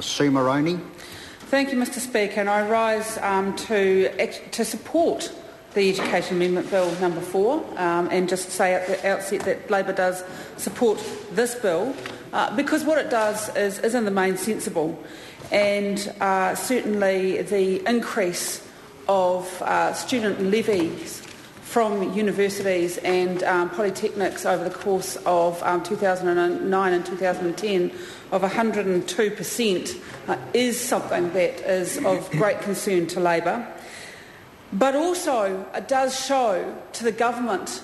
Sue Moroney. Thank you, Mr Speaker, and I rise to support the Education Amendment Bill number 4 and just say at the outset that Labor does support this bill because what it does is in the main sensible, and certainly the increase of student levies from universities and polytechnics over the course of 2009 and 2010 of 102% is something that is of great concern to Labor. But also it does show to the government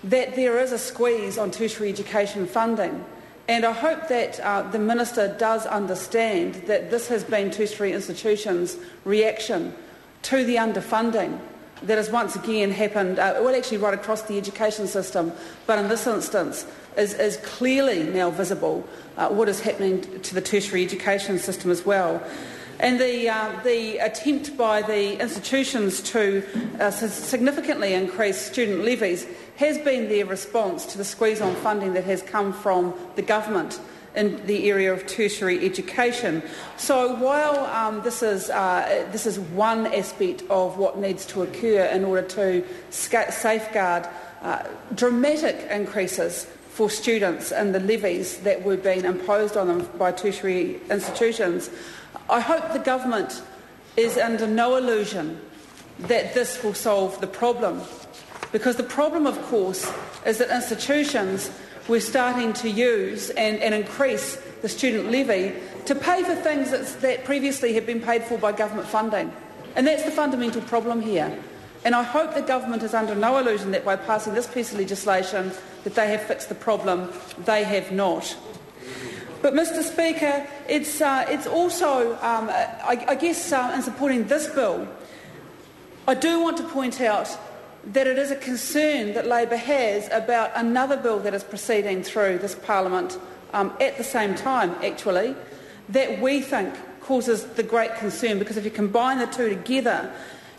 that there is a squeeze on tertiary education funding. And I hope that the Minister does understand that this has been tertiary institutions' reaction to the underfunding that has once again happened, actually right across the education system, but in this instance is clearly now visible what is happening to the tertiary education system as well. And the attempt by the institutions to significantly increase student levies has been their response to the squeeze on funding that has come from the government in the area of tertiary education. So while this is one aspect of what needs to occur in order to safeguard dramatic increases for students and the levies that were being imposed on them by tertiary institutions, I hope the government is under no illusion that this will solve the problem. Because the problem, of course, is that institutions were starting to use and increase the student levy to pay for things that previously had been paid for by government funding. And that's the fundamental problem here. And I hope the government is under no illusion that by passing this piece of legislation that they have fixed the problem. They have not. But, Mr Speaker, it's also, I guess, in supporting this bill, I do want to point out that it is a concern that Labor has about another bill that is proceeding through this Parliament at the same time, actually, that we think causes the great concern, because if you combine the two together,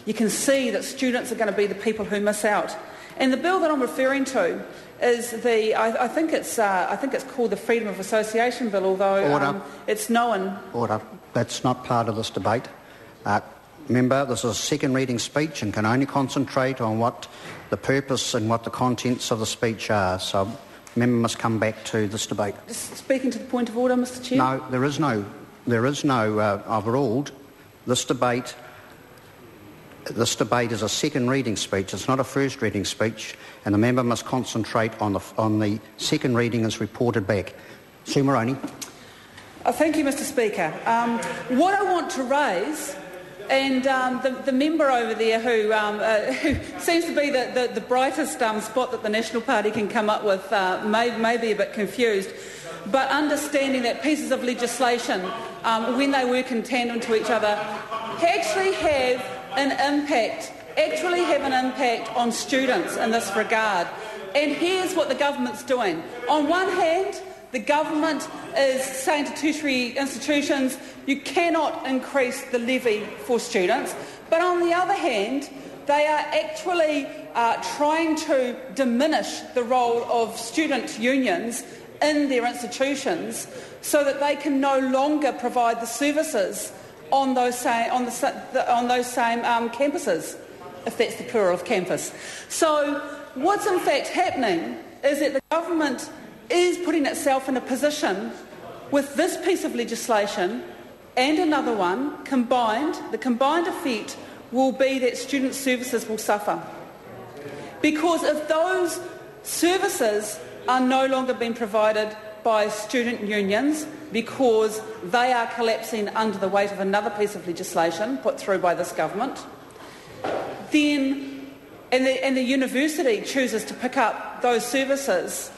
you can see that students are going to be the people who miss out. And the bill that I'm referring to is I think it's called the Freedom of Association Bill, although it's known. Order. That's not part of this debate. Member, this is a second reading speech and can only concentrate on what the purpose and what the contents of the speech are. So, member must come back to this debate. Just speaking to the point of order, Mr Chair. No, there is no. I've ruled this debate. This debate is a second reading speech. It's not a first reading speech, and the member must concentrate on the second reading as reported back. Sue Moroney. Thank you, Mr Speaker. What I want to raise, and the member over there who seems to be the brightest spot that the National Party can come up with may be a bit confused, but understanding that pieces of legislation, when they work in tandem to each other, actually have an impact on students in this regard. And here's what the government's doing. On one hand, the government is saying to tertiary institutions, you cannot increase the levy for students. But on the other hand, they are actually trying to diminish the role of student unions in their institutions so that they can no longer provide the services on those same campuses, if that's the plural of campus. So what's in fact happening is that the government is putting itself in a position with this piece of legislation and another one combined. The combined effect will be that student services will suffer. Because if those services are no longer being provided by student unions because they are collapsing under the weight of another piece of legislation put through by this government, then and the university chooses to pick up those services,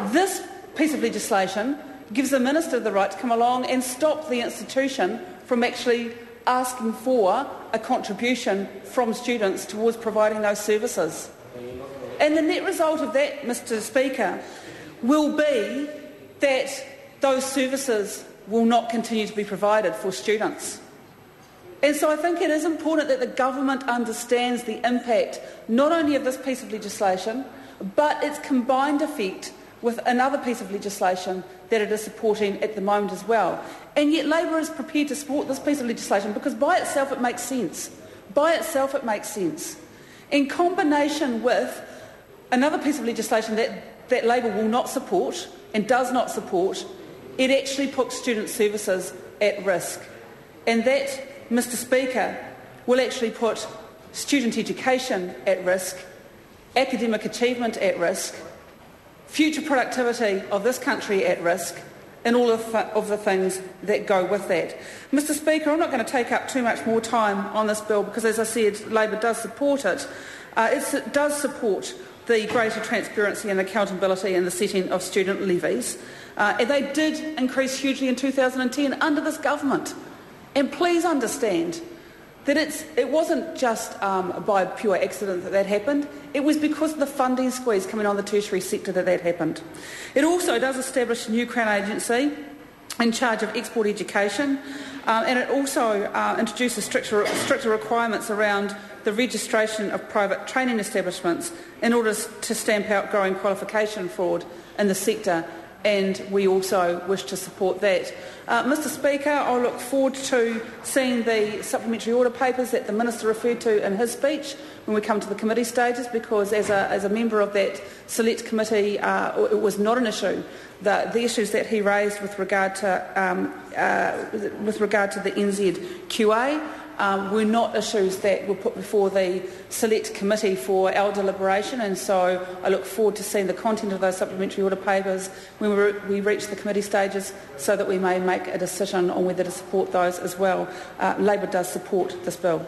this piece of legislation gives the minister the right to come along and stop the institution from actually asking for a contribution from students towards providing those services. And the net result of that, Mr Speaker, will be that those services will not continue to be provided for students. And so I think it is important that the government understands the impact not only of this piece of legislation, but its combined effect with another piece of legislation that it is supporting at the moment as well. And yet Labor is prepared to support this piece of legislation because by itself it makes sense. By itself it makes sense. In combination with another piece of legislation that Labor will not support and does not support, it actually puts student services at risk. And that, Mr Speaker, will actually put student education at risk, academic achievement at risk, future productivity of this country at risk, and all of the things that go with that. Mr Speaker, I'm not going to take up too much more time on this bill because, as I said, Labor does support it. It does support the greater transparency and accountability in the setting of student levies. And they did increase hugely in 2010 under this government. And please understand that it wasn't just by pure accident that happened. It was because of the funding squeeze coming on the tertiary sector that happened. It also does establish a new Crown agency in charge of export education, and it also introduces stricter requirements around the registration of private training establishments in order to stamp out growing qualification fraud in the sector, and we also wish to support that. Mr Speaker, I look forward to seeing the supplementary order papers that the Minister referred to in his speech when we come to the committee stages, because as a member of that select committee, it was not an issue. The issues that he raised with regard to the NZQA were not issues that were put before the select committee for our deliberation, and so I look forward to seeing the content of those supplementary order papers when we reach the committee stages so that we may make a decision on whether to support those as well. Labor does support this bill.